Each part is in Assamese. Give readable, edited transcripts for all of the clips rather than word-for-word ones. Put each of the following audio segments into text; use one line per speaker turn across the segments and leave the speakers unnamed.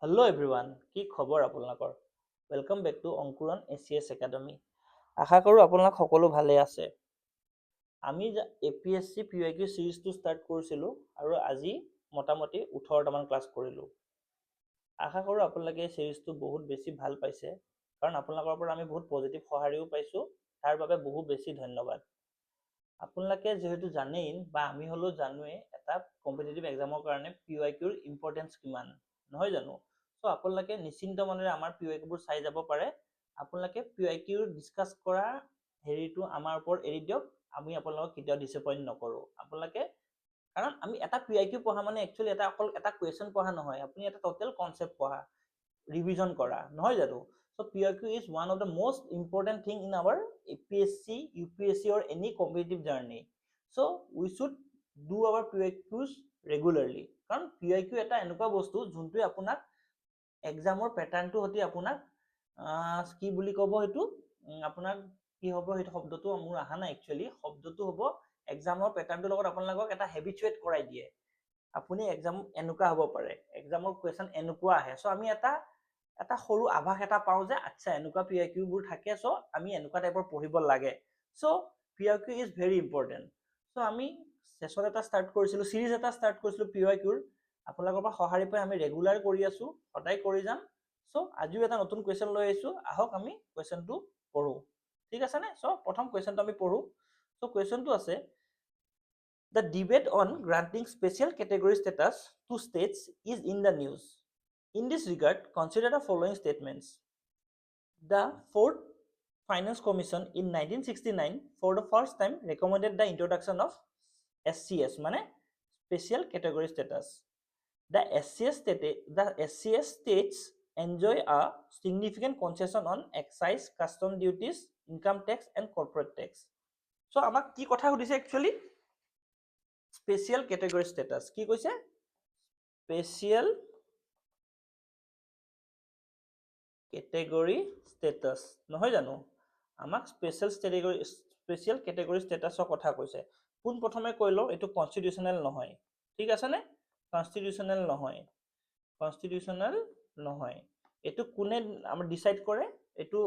হেল্ল' এভৰিৱান, কি খবৰ আপোনালোকৰ? Welcome back to Ankuran ACS academy. আশা কৰোঁ আপোনালোক সকলো ভালে আছে। আমি APSC PYQ চিৰিজটো ষ্টাৰ্ট কৰিছিলোঁ আৰু আজি মোটামুটি 18টামান ক্লাছ কৰিলোঁ। আশা কৰোঁ আপোনালোকে এই চিৰিজটো বহুত বেছি ভাল পাইছে, কাৰণ আপোনালোকৰ পৰা আমি বহুত পজিটিভ সঁহাৰিও পাইছোঁ। তাৰ বাবে বহুত বেছি ধন্যবাদ। আপোনালোকে যিহেতু জানেই বা আমি হ'লেও জানোৱেই এটা কম্পিটিটিভ এক্সামৰ কাৰণে PYQৰ ইম্পৰ্টেঞ্চ কিমান, নহয় জানো? চ' আপোনালোকে নিশ্চিন্ত মনেৰে আমাৰ PYQবোৰ চাই যাব পাৰে। আপোনালোকে PYQ ডিছকাছ কৰা হেৰিটো আমাৰ ওপৰত এৰি দিয়ক, আমি আপোনালোকক কেতিয়াও ডিসএপইণ্ট নকৰোঁ। আপোনালোকে কাৰণ আমি এটা PYQ পঢ়া মানে একচুৱেলি অকল এটা কুৱেশ্যন পঢ়া নহয়, আপুনি এটা টোটেল কনচেপ্ট পঢ়া, ৰিভিজন কৰা, নহয় জানো? So PYQ is one of the most important thing in our APSC, UPSC or any competitive journey. So we should do our PYQs regularly. কাৰণ PYQ এটা এনেকুৱা বস্তু যোনটোৱে আপোনাক এক্সামৰ পেটাৰ্ণটো সৈতে আপোনাক কি বুলি ক'ব, সেইটো আপোনাক কি হ'ব, সেইটো শব্দটো মোৰ অহা নাই একচুৱেলি। শব্দটো হ'ব এক্সামৰ পেটাৰ্ণটোৰ লগত আপোনালোকক এটা হেবিচুৱেট কৰাই দিয়ে। আপুনি এক্সাম এনেকুৱা হ'ব পাৰে, এক্সামৰ কুৱেশ্যন এনেকুৱা আহে। চ' আমি এটা সৰু আভাস এটা পাওঁ যে আচ্ছা এনেকুৱা PYQবোৰ থাকে, চ' আমি এনেকুৱা টাইপৰ পঢ়িব লাগে। চ' PYQ ইজ ভেৰি ইম্পৰ্টেণ্ট। চ' আমি চেশ্যন এটা ষ্টাৰ্ট কৰিছিলোঁ, চিৰিজ এটা ষ্টাৰ্ট কৰিছিলোঁ PYQৰ। আপোনালোকৰ পৰা সঁহাৰি পাই আমি ৰেগুলাৰ কৰি আছোঁ, সদায় কৰি যাম। চ' আজিও এটা নতুন কুৱেশ্যন লৈ আহিছোঁ, আহক আমি কুৱেশ্যনটো পঢ়োঁ। ঠিক আছেনে? চ' প্ৰথম কুৱেশ্যনটো আমি পঢ়োঁ। চ' কুৱেশ্যনটো আছে, The debate on granting special category status to states is in the news. In this regard, consider the following statements. The Fourth Finance Commission in 1969 for the first time recommended the introduction of SCS, মানে Special Category Status. The SCS states enjoy a significant concession on excise, custom duties, income tax and corporate tax. So আমাক কি কথা সুধিছে একচুৱেলি? Special category status. কি কৈছে? স্পেচিয়েল কেটেগৰী ষ্টেটাছ, নহয় জানো? আমাক স্পেচিয়েল কেটেগৰী ষ্টেটাছৰ কথা কৈছে। পোন প্ৰথমে কৈ লওঁ, এইটো কনষ্টিটিউচনেল নহয়। ঠিক আছেনে? কনষ্টিটিউচনেল নহয়, কনষ্টিটিউচনেল নহয়। এইটো কোনে আমাৰ ডিচাইড কৰে? এইটো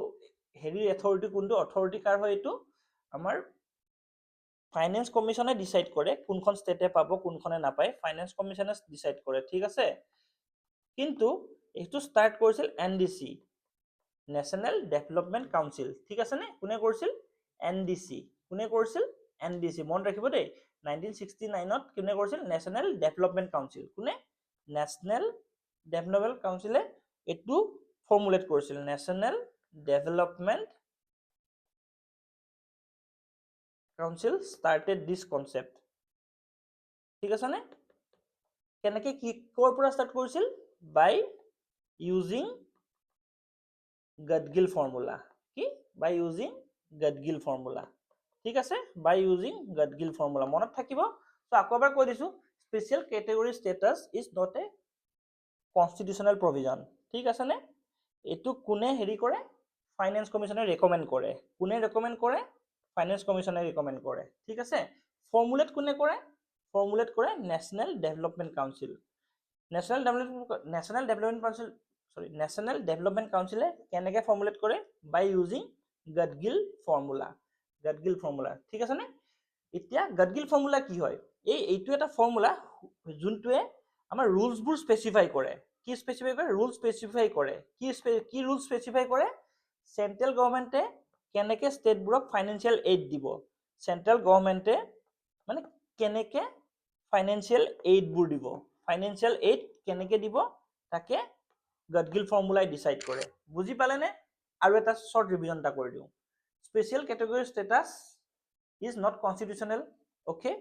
হেৰি অথৰিটি কোনটো? অথৰিটি কাৰ হয়? এইটো আমাৰ ফাইনেন্স কমিশনে ডিসাইড কৰে কোনখন ষ্টেটে পাব কোনখনে নাপায়। ফাইনেন্স কমিশনে ডিসাইড কৰে, ঠিক আছে? কিন্তু এইটো ষ্টাৰ্ট কৰিছিল NDC, নেশ্যনেল ডেভেলপমেণ্ট কাউন্সিল। ঠিক আছে নে? কোনে কৰিছিল? NDC। কোনে কৰিছিল? NDC। মনত ৰাখিব দেই, 1969ত কোনে কৰিছিল? National development council. কোনে? নেশ্যনেল ডেভেলপমেণ্ট কাউন্সিলে এইটো ফৰ্মুলেট কৰিছিল। National development Council started this concept. ঠিক আছে নে? কেনেকে কি কৰ পৰা ষ্টাৰ্ট কৰিছিল? By using Gadgil formula. কি? By using Gadgil formula. ঠিক আছে? By using Gadgil formula. মনত থাকিব? তো আকৌ এবাৰ কৈ দিছো, special category status is not a constitutional provision. ঠিক আছে নে? এইটো কোনে হেৰি কৰে? ফাইনেন্স কমিশনে ৰেকমেণ্ড কৰে। কোনে ৰেকমেণ্ড কৰে? ফাইনেন্স কমিশনে ৰেকমেণ্ড কৰে। ঠিক আছে? ফৰ্মুলেট কোনে কৰে? ফৰ্মুলেট কৰে national development council. National development কাউন্সিলে কেনেকৈ ফৰ্মুলেট কৰে? বাই using Gadgil formula. Gadgil formula, ঠিক আছে নে? এতিয়া গাডগিল ফৰ্মুলা কি হয়? এইটো এটা ফৰ্মুলা যোনটোৱে আমাৰ ৰুলছবোৰ স্পেচিফাই কৰে। কি স্পেচিফাই কৰে? ৰুল স্পেচিফাই কৰে। কি ৰুল স্পেচিফাই কৰে? চেন্ট্ৰেল গভৰ্ণমেণ্টে কেনেকৈ ষ্টেটবোৰক ফাইনেন্সিয়েল এইড দিব, চেন্ট্ৰেল গভৰ্ণমেণ্টে মানে কেনেকৈ ফাইনেন্সিয়েল এইডবোৰ দিব, ফাইনেন্সিয়েল এইড কেনেকৈ দিব তাকে গাডগিল ফৰ্মুলাই ডিচাইড কৰে। বুজি পালেনে? আৰু এটা শ্বৰ্ট ৰিভিজন এটা কৰি দিওঁ। Special category status is not constitutional, okay?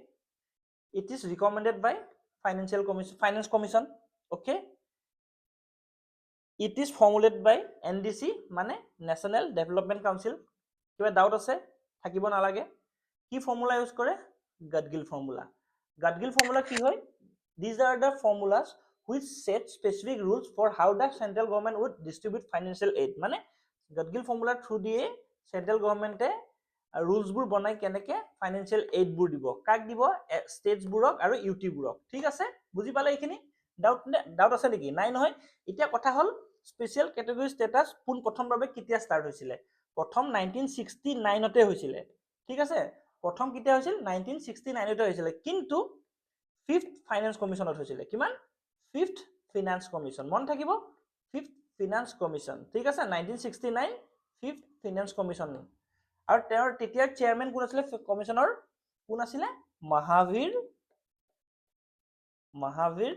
It is recommended by finance commission, okay? It is formulate by NDC, মানে নেশ্যনেল ডেভেলপমেণ্ট কাউন্সিল। কিবা ডাউট আছে? থাকিব নালাগে। কি ফৰ্মুলা ইউজ কৰে? গাডগিল ফৰ্মুলা। গাডগিল ফৰ্মুলা কি হয়? These are the formulas which set specific rules for how the central government would distribute financial aid. মানে গাডগিল ফৰ্মুলাৰ থ্ৰু দিয়ে চেন্ট্ৰেল গভৰ্ণমেণ্টে ৰুলছবোৰ বনাই কেনেকৈ ফাইনেন্সিয়েল এইডবোৰ দিব। কাক দিব? ষ্টেটছবোৰক আৰু ইউটিবোৰক। ঠিক আছে? বুজি পালে এইখিনি? ডাউট আছে নেকি? নাই নহয়। এতিয়া কথা হ'ল স্পেচিয়েল কেটেগৰী ষ্টেটাছ পোনপ্ৰথমভাৱে কেতিয়া ষ্টাৰ্ট হৈছিলে? প্ৰথম 1969তে হৈছিলে। ঠিক আছে, প্ৰথম কেতিয়া হৈছিল? 1969তে হৈছিলে, কিন্তু ফিফ্থ ফাইনেন্স কমিশ্যনত হৈছিলে। কিমান? Fifth finance commission. মন থাকিব, ফিফ্থ ফিনান্স কমিশ্যন। ঠিক আছে, 1969 ফিফ্থ ফিনান্স কমিশ্যন। আৰু তেওঁৰ তেতিয়াৰ চেয়াৰমেন কোন আছিলে কমিশ্যনৰ? কোন আছিলে? মহাবীৰ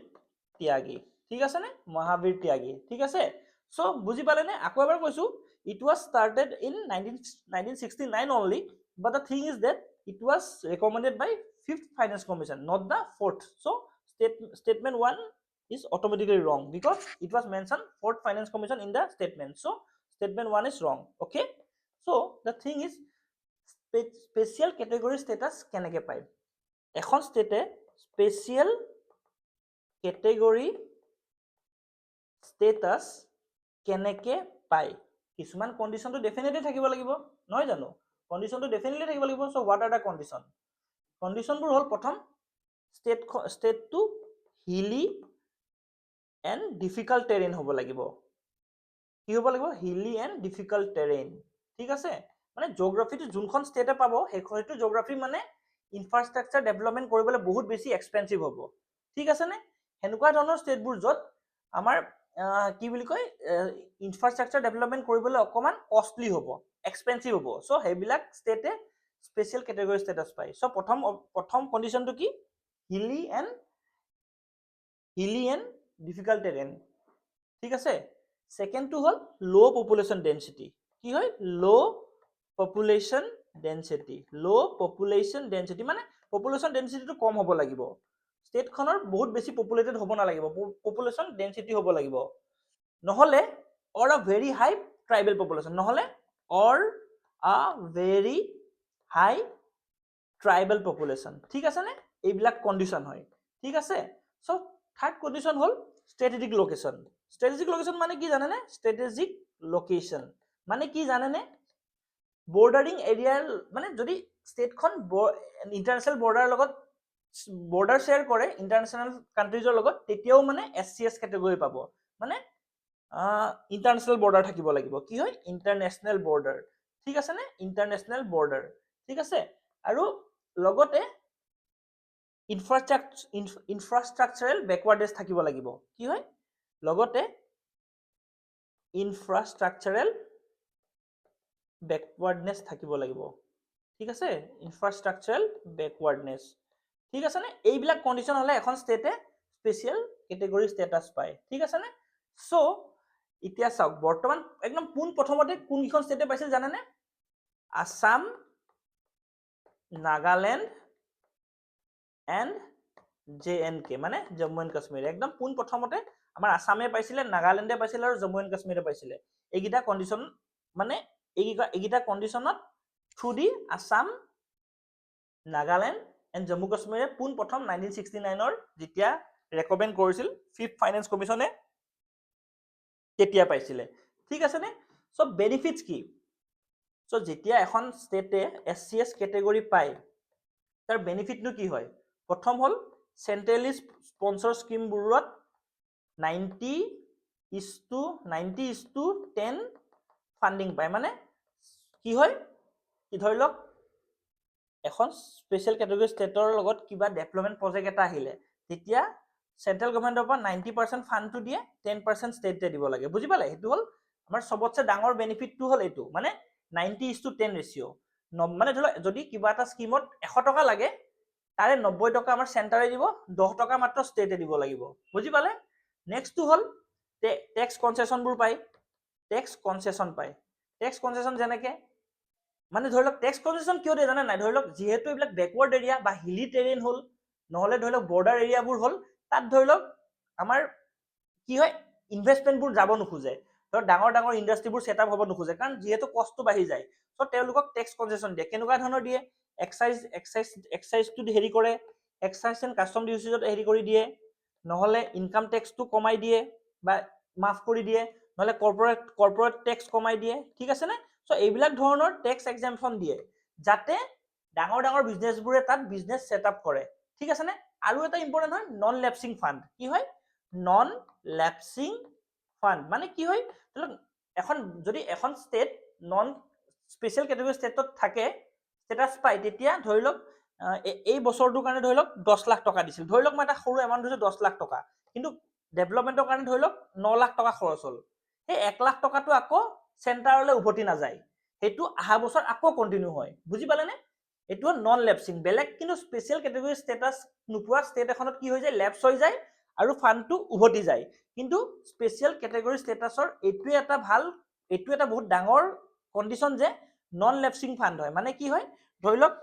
ত্যাগী। ঠিক আছে নে? মহাবীৰ ত্যাগী। ঠিক আছে, চ' বুজি পালে নে? আকৌ এবাৰ কৈছো, it was started in 1969 only, but the thing is that it was recommended by fifth finance commission, not the fourth. So statement 1 is automatically wrong because it was mentioned fourth finance commission in the statement. So statement 1 is wrong. Okay, so the thing is special category status কেনেকে পায়? এখন ষ্টেটে স্পেচিয়েল কেটেগৰী ষ্টেটাছ কেনেকে পায়? কিছুমান কণ্ডিশ্যনটো ডেফিনেটলি থাকিব লাগিব, নহয় জানো? কণ্ডিশ্যনটো ডেফিনেটলি থাকিব লাগিব। চ' হোৱাট আৰ দ্য কণ্ডিশ্যন? কণ্ডিশ্যনবোৰ হ'ল, প্ৰথম, ষ্টেটটো হিলি এণ্ড ডিফিকাল্ট টেৰেইন হ'ব লাগিব। কি হ'ব লাগিব? হিলি এণ্ড ডিফিকাল্ট টেৰেইন। ঠিক আছে, মানে জিঅ'গ্ৰাফিটো যোনখন ষ্টেটে পাব সেইটো জিঅ'গ্ৰাফি মানে ইনফ্ৰাষ্ট্ৰাকচাৰ ডেভেলপমেণ্ট কৰিবলৈ বহুত বেছি এক্সপেঞ্চিভ হ'ব। ঠিক আছে নে? সেনেকুৱা ধৰণৰ ষ্টেটবোৰ য'ত আমাৰ কি বুলি কয়, ইনফ্ৰাষ্ট্ৰাকচাৰ ডেভেলপমেণ্ট কৰিবলৈ অকণমান কষ্টলি হ'ব, এক্সপেঞ্চিভ হ'ব। চ' সেইবিলাক ষ্টেটে স্পেচিয়েল কেটেগৰী ষ্টেটাছ পায়। চ' প্ৰথম কণ্ডিশ্যনটো কি? হিলি এণ্ড ডিফিকাল্ট টেৰেইন। ঠিক আছে, ছেকেণ্ডটো হ'ল ল' পপুলেশ্যন ডেঞ্চিটি। কি হয়? ল' পপুলেশ্যন ডেঞ্চিটি। ল' পপুলেশ্যন ডেঞ্চিটি মানে পপুলেশ্যন ডেঞ্চিটিটো কম হ'ব লাগিব। ষ্টেটখনৰ বহুত বেছি পপুলেটেড হ'ব নালাগিব, পপুলেশ্যন ডেঞ্চিটি হ'ব লাগিব। নহ'লে অৰ আ ভেৰি হাই ট্ৰাইবেল পপুলেশ্যন, নহ'লে অৰ আ ভেৰি হাই ট্ৰাইবেল পপুলেশ্যন। ঠিক আছে নে? এইবিলাক কণ্ডিশ্যন হয়। ঠিক আছে, চ' থাৰ্ড কণ্ডিশ্যন হ'ল ষ্ট্ৰেটেজিক লোকেশ্যন। ষ্ট্ৰেটেজিক লোকেশ্যন মানে কি জানেনে? ষ্ট্ৰেটেজিক লোকেশ্যন মানে কি জানেনে? বৰ্ডাৰিং এৰিয়াৰ, মানে যদি ষ্টেটখন ইণ্টাৰনেশ্যনেল বৰ্ডাৰৰ লগত বৰ্ডাৰ শ্বেয়াৰ কৰে ইণ্টাৰনেশ্যনেল কাণ্ট্ৰিজৰ লগত, তেতিয়াও মানে SCS কেটেগৰী পাব। মানে ইণ্টাৰনেশ্যনেল বৰ্ডাৰ থাকিব লাগিব। কি হয়? International border. ঠিক আছে নে? International border. ঠিক আছে, আৰু লগতে ইনফ্ৰাষ্ট্ৰাকচাৰেল বেকৱাৰ্ডনেছ থাকিব লাগিব। কি হয়? লগতে ইনফ্ৰাষ্ট্ৰাকচাৰেল বেকৱাৰ্ডনেছ থাকিব লাগিব। ঠিক আছে, ইনফ্ৰাষ্ট্ৰাকচাৰেল বেকৱাৰ্ডনেছ। ঠিক আছে নে? এইবিলাক কণ্ডিশ্যন হ'লে এখন ষ্টেটে স্পেচিয়েল কেটেগৰী ষ্টেটাছ পায়। ঠিক আছে নে? চ' এতিয়া চাওক, বৰ্তমান একদম পোনপ্ৰথমতে কোনকেইখন ষ্টেটে পাইছিল জানেনে? আসাম, নাগালেণ্ড এণ্ড JNK, মানে জম্মু এণ্ড কাশ্মীৰ। একদম পোনপ্ৰথমতে আমাৰ আসামে পাইছিলে, নাগালেণ্ডে পাইছিলে আৰু জম্মু এণ্ড কাশ্মীৰে পাইছিলে। এইকেইটা কণ্ডিশ্যন মানে এইকেইটা কণ্ডিশ্যনত through the Assam, Nagaland and Jammu কাশ্মীৰে পোনপ্ৰথম 1969 যেতিয়া ৰেকমেণ্ড কৰিছিল ফিফ্থ ফাইনেন্স কমিশ্যনে, তেতিয়া পাইছিলে। ঠিক আছে নে? চ' বেনিফিটছ কি? চ' যেতিয়া এখন ষ্টেটে SCS কেটেগৰী পায়, তাৰ বেনিফিটনো কি হয়? প্ৰথম হ'ল চেণ্ট্ৰেলি স্পন্সৰ স্কিমবোৰত 90:10 ফাণ্ডিং পায়। মানে কি হয়? কি ধৰি লওক, এখন স্পেচিয়েল কেটেগৰী ষ্টেটৰ লগত কিবা ডেভেলপমেণ্ট প্ৰজেক্ট এটা আহিলে, তেতিয়া চেণ্ট্ৰেল গভৰ্ণমেণ্টৰ পৰা 90% ফাণ্ডটো দিয়ে, 10% ষ্টেটে দিব লাগে। বুজি পালে? সেইটো হ'ল আমাৰ চবতছে ডাঙৰ বেনিফিটটো হ'ল এইটো, মানে 90:10 ৰেচিঅ'। মানে ধৰি লওক, যদি কিবা এটা স্কিমত 100 টকা লাগে, তাৰে 90 টকা আমাৰ চেণ্টাৰে দিব, 10 টকা মাত্ৰ ষ্টেটে দিব লাগিব। বুজি পালে? নেক্সটটো হ'ল টেক্স কনচেশ্যনবোৰ পায়। টেক্স কনচেশ্যন পায়। টেক্স কনচেশ্যন যেনেকে, মানে ধৰি লওক টেক্স কনচেশ্যন কিয় দিয়ে জানে নাই? ধৰি লওক যিহেতু এইবিলাক বেকৱাৰ্ড এৰিয়া বা হিলি টেৰেইন হ'ল, নহ'লে ধৰি লওক বৰ্ডাৰ এৰিয়াবোৰ হ'ল, তাত ধৰি লওক আমাৰ কি হয়? ইনভেষ্টমেণ্টবোৰ যাব নোখোজে, ধৰক ডাঙৰ ডাঙৰ ইণ্ডাষ্ট্ৰীবোৰ ছেটআপ হ'ব নোখোজে, কাৰণ যিহেতু কষ্টটো বাঢ়ি যায়। চ' তেওঁলোকক টেক্স কনচেশ্যন দিয়ে। কেনেকুৱা ধৰণৰ দিয়ে? এক্সাইজটো হেৰি কৰে, এক্সাইজ এণ্ড কাষ্টম ডিউটিজত হেৰি কৰি দিয়ে, নহ'লে ইনকাম টেক্সটো কমাই দিয়ে বা মাফ কৰি দিয়ে, নহ'লে কৰ্পৰেট টেক্স কমাই দিয়ে। ঠিক আছে নে? চ' এইবিলাক ধৰণৰ টেক্স এক্সাম্পশ্যন দিয়ে, যাতে ডাঙৰ ডাঙৰ বিজনেছবোৰে তাত বিজনেছ ছেটআপ কৰে। ঠিক আছে নে? আৰু এটা ইম্পৰ্টেণ্ট হয় নন লেপছিং ফাণ্ড। কি হয়? নন ল্যাপসিং ফান্ড মানে কি হয়, এখন যদি এখন ষ্টেট নন স্পেচিয়েল কেটেগৰী ষ্টেটত থাকে, ষ্টেটাছ পায়, তেতিয়া ধৰি লওক এই বছৰটোৰ কাৰণে ধৰি লওক 10 লাখ টকা দিছিল, ধৰি লওক মই এটা সৰু এমাউণ্ট দিছোঁ 10 লাখ টকা, কিন্তু ডেভেলপমেণ্টৰ কাৰণে ধৰি লওক 9 লাখ টকা খৰচ হ'ল, সেই 1 লাখ টকাটো আকৌ চেণ্টাৰলৈ উভতি নাযায়, সেইটো অহা বছৰ আকৌ কণ্টিনিউ হয়, বুজি পালেনে? এইটো নন লেপচিং, বেলেগ কিন্তু স্পেচিয়েল কেটেগৰী ষ্টেটাছ নোপোৱা ষ্টেট এখনত কি হৈ যায়, লেপছ হৈ যায় আৰু ফাণ্ডটো উভতি যায়, কিন্তু স্পেচিয়েল কেটেগৰী ষ্টেটাছৰ এইটোৱে এটা ভাল, এইটো এটা বহুত ডাঙৰ কণ্ডিশ্যন যে নন লেপচিং ফাণ্ড হয়, মানে কি হয়, ধৰি লওক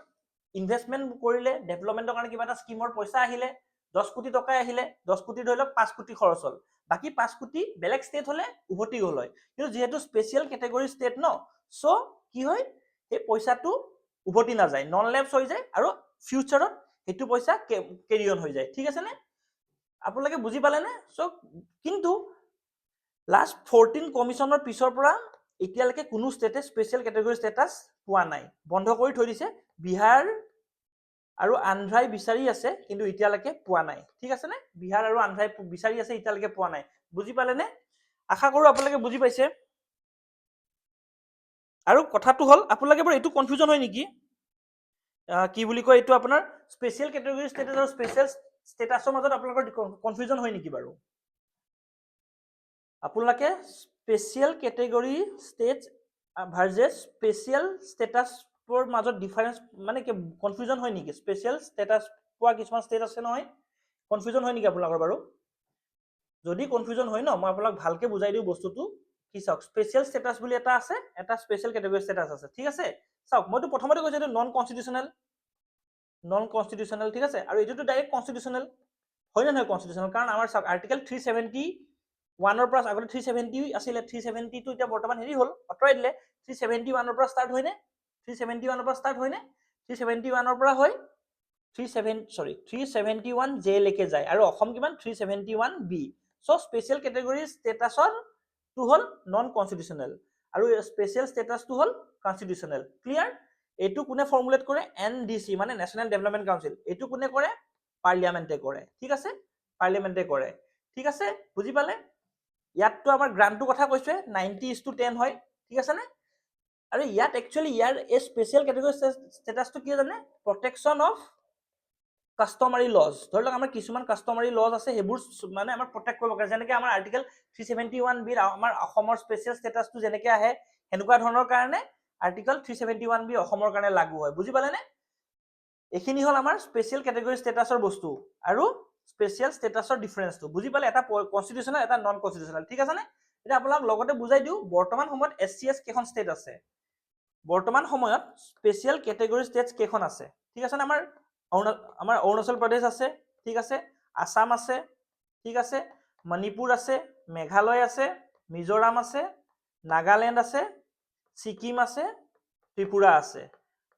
ইনভেষ্টমেণ্ট কৰিলে, ডেভেলপমেণ্টৰ কাৰণে কিবা এটা স্কিমৰ পইচা আহিলে, 10 কোটি টকাই আহিলে, 10 কোটি ধৰি লওক 5 কোটি খৰচ হ'ল, বাকী 5 কোটি বেলেগ ষ্টেট হলে উভতি গ'ল হয়, কিন্তু যিহেতু স্পেচিয়েল কেটেগৰী ষ্টেট ন, চ' কি হয়, সেই পইচাটো উভতি নাযায়, নন লেপছ হৈ যায় আৰু ফিউচাৰত সেইটো পইচা কেৰি অন হৈ যায়, ঠিক আছে নে? আপোনালোকে বুজি পালেনে? চ' কিন্তু লাষ্ট 14 কমিশ্যনৰ পিছৰ পৰা এতিয়ালৈকে কোনো ষ্টেটে স্পেচিয়েল কেটেগৰী ষ্টেটাছ পোৱা নাই, বন্ধ কৰি থৈ দিছে, বিহাৰ আৰু আন্ধ্ৰাই বিচাৰি আছে, কিন্তু এতিয়ালৈকে পোৱা নাই, ঠিক আছে নে? বিহাৰ আৰু আন্ধ্ৰাই বিচাৰি আছে, এতিয়ালৈকে পোৱা নাই, বুজি পালেনে? আশা কৰো আপোনালোকে বুজি পাইছে। আৰু কথাটো হ'ল আপোনালোকে বাৰু এইটো কনফিউজন হয় নেকি, কি বুলি কয়, এইটো আপোনাৰ স্পেচিয়েল কেটেগৰী ষ্টেটাছ আৰু স্পেচিয়েল ষ্টেটাছৰ মাজত আপোনালোকৰ কনফিউজন হয় নেকি বাৰু? আপোনালোকে special category state versus special ষ্টেটাছৰ মাজত ডিফাৰেঞ্চ মানে কি কনফিউজন হয় নেকি? স্পেচিয়েল ষ্টেটাছ পোৱা কিছুমান ষ্টেট আছে নহয়, কনফিউজন হয় নেকি আপোনালোকৰ বাৰু? যদি কনফিউজন হয় ন, মই আপোনাক ভালকে বুজাই দিওঁ বস্তুটো, কি চাওক, স্পেচিয়েল ষ্টেটাছ বুলি এটা আছে, এটা স্পেচিয়েল কেটেগৰী ষ্টেটাছ আছে, ঠিক আছে? চাওক, মইতো প্ৰথমতে কৈছোঁ এইটো নন কনষ্টিটিউচনেল, ঠিক আছে, আৰু এইটোতো ডাইৰেক্ট কনষ্টিটিউচনেল, হয় নে নহয় কনষ্টিটিউচনেল? কাৰণ আমাৰ চাওক আৰ্টিকেল 371ৰ পৰা, আগতে 370 আছিলে, 370টো এতিয়া বৰ্তমান হেৰি হ'ল, আঁতৰাই দিলে, 371ৰ পৰা ষ্টাৰ্ট হয়নে? 371ৰ পৰা ষ্টাৰ্ট হয়নে? 371ৰ পৰা হয় 371 জে লৈকে যায়, আৰু অসম কিমান 371 বি। চ' স্পেচিয়েল কেটেগৰী ষ্টেটাছৰটো হ'ল নন কনষ্টিটিউচনেল আৰু স্পেচিয়েল ষ্টেটাছটো হ'ল কনষ্টিটিউচনেল, ক্লিয়াৰ? এইটো কোনে ফৰ্মুলেট কৰে? NDC মানে নেশ্যনেল ডেভেলপমেণ্ট কাউন্সিল, এইটো কোনে কৰে? পাৰ্লিয়ামেণ্টে কৰে, ঠিক আছে? পাৰ্লিয়ামেণ্টে কৰে, ঠিক আছে? বুজি পালে? ইয়াততো আমাৰ গ্ৰান্টটোৰ কথা কৈছে, 90:10 হয়, ঠিক আছে নে? আৰু ইয়াত একচুৱেলি ইয়াৰ এই স্পেচিয়েল কেটেগৰী ষ্টেটাছটো কি জানে? প্ৰটেকশ্যন অফ কাষ্টমাৰী লজ, ধৰি লওক আমাৰ কিছুমান কাষ্টমাৰী লজ আছে, সেইবোৰ মানে আমাৰ প্ৰটেক্ট কৰিব পাৰে, যেনেকৈ আমাৰ আৰ্টিকেল 371 বিৰ আমাৰ অসমৰ স্পেচিয়েল ষ্টেটাছটো যেনেকৈ আহে, সেনেকুৱা ধৰণৰ কাৰণে আৰ্টিকেল 371 বি অসমৰ কাৰণে লাগু হয়, বুজি পালেনে? এইখিনি হ'ল আমাৰ স্পেচিয়েল কেটেগৰী ষ্টেটাছৰ বস্তু আৰু স্পেচিয়েল ষ্টেটাছৰ ডিফাৰেঞ্চটো, বুজি পালে? এটা কনষ্টিটিউচনেল, এটা নন কনষ্টিটিউচনেল, ঠিক আছে নে? এতিয়া আপোনাক লগতে বুজাই দিওঁ, বৰ্তমান সময়ত SCS কেইখন ষ্টেট আছে, বৰ্তমান সময়ত স্পেচিয়েল কেটেগৰী ষ্টেটছ কেইখন আছে, ঠিক আছে নে? আমাৰ অৰুণাচল প্ৰদেশ আছে, ঠিক আছে, আসাম আছে, ঠিক আছে, মণিপুৰ আছে, মেঘালয় আছে, মিজোৰাম আছে, নাগালেণ্ড আছে, ছিকিম আছে, ত্ৰিপুৰা আছে,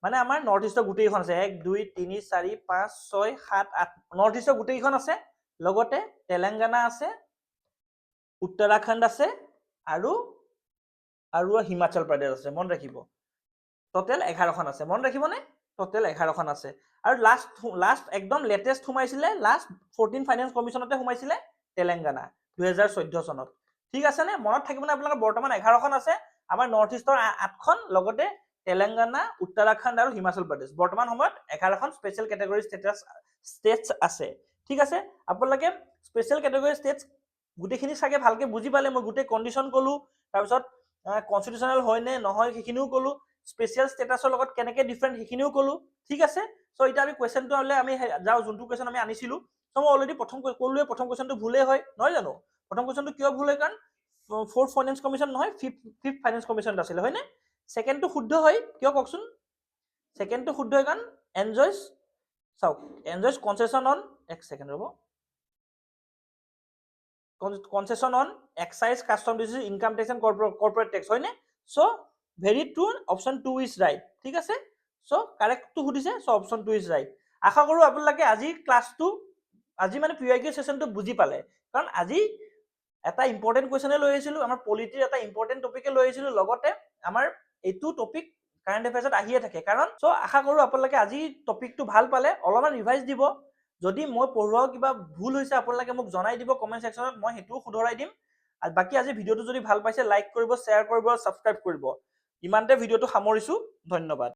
মানে আমাৰ নৰ্থ ইষ্টৰ গোটেইখন আছে, 1 2 3 4 5 6 7 8, নৰ্থ ইষ্টৰ গোটেইখন আছে, লগতে তেলেংগানা আছে, উত্তৰাখণ্ড আছে আৰু হিমাচল প্ৰদেশ আছে, মন ৰাখিব, টোটেল 11খন আছে, মন ৰাখিবনে? টোটেল 11খন আছে, আৰু লাষ্ট একদম লেটেষ্ট সোমাইছিলে, লাষ্ট 14 ফাইনেন্স কমিশ্যনতে সোমাইছিলে তেলেংগানা 2014 চনত, ঠিক আছে নে? মনত থাকিবনে আপোনালোকৰ? বৰ্তমান 11খন আছে, আমাৰ নৰ্থ ইষ্টৰ 8খন, লগতে তেলেংগানা, উত্তৰাখণ্ড আৰু হিমাচল প্ৰদেশ, বৰ্তমান সময়ত 11খন স্পেচিয়েল কেটেগৰী ষ্টেটছ আছে, ঠিক আছে? আপোনালোকে স্পেচিয়েল কেটেগৰী ষ্টেটছ গোটেইখিনি চাগে ভালকে বুজি পালে, মই গোটেই কণ্ডিশ্যন ক'লো, তাৰপিছত কনষ্টিটিউচনেল হয় নে নহয় সেইখিনিও ক'লো, স্পেচিয়েল ষ্টেটাছৰ লগত কেনেকৈ ডিফাৰেণ্ট সেইখিনিও ক'লো, ঠিক আছে? চ' এতিয়া আমি কুৱেশ্যনটো হ'লে আমি যাওঁ, যোনটো কুৱেশ্যন আমি আনিছিলোঁ, চ' মই অলৰেডি প্ৰথম কুৱেশ্যনটো ভুলেই হয়, নহয় জানো? প্ৰথম কুৱেশ্যনটো কিয় ভুল হয়? কাৰণ 4th ফাইনেন্স কমিশ্যন নহয়, 5th ফাইনেন্স কমিশ্যন আছিলে, হয়নে? ছেকেণ্ডটো শুদ্ধ হয়, কিয় কওকচোন? ছেকেণ্ডটো শুদ্ধ হয় কাৰণ এনজয়ছ, চাওক, এনজয়ছ কনচেশ্যন অন, এক ছেকেণ্ড ৰ'ব, concession on excise, custom duty, income tax and corporate tax, হয়নে? So' very true, option 2 is right, ঠিক আছে? চ' কাৰেক্টটো সুধিছে, চ' অপশ্যন 2 ইজ ৰাইট। আশা কৰোঁ আপোনালোকে আজি ক্লাছটো, আজি মানে PYQ ছেশ্যনটো বুজি পালে, কাৰণ আজি এটা ইম্পৰ্টেণ্ট কুৱেশ্যনে লৈ আহিছিলোঁ, আমাৰ পলিটিৰ এটা ইম্পৰ্টেণ্ট টপিকে লৈ আহিছিলোঁ, লগতে আমাৰ এইটো টপিক কাৰেণ্ট এফেয়াৰ্ছত আহিয়ে থাকে, কাৰণ চ' আশা কৰোঁ আপোনালোকে আজি টপিকটো ভাল পালে, অলপমান ৰিভাইজ দিব, যদি মই পঢ়োৱা কিবা ভুল হৈছে আপোনালোকে মোক জনাই দিব কমেণ্ট ছেকশ্যনত, মই সেইটোও শুধৰাই দিম। আৰু বাকী আজি ভিডিঅ'টো যদি ভাল পাইছে লাইক কৰিব, শ্বেয়াৰ কৰিব, ছাবস্ক্ৰাইব কৰিব। ইমানতে ভিডিঅ'টো সামৰিছোঁ, ধন্যবাদ।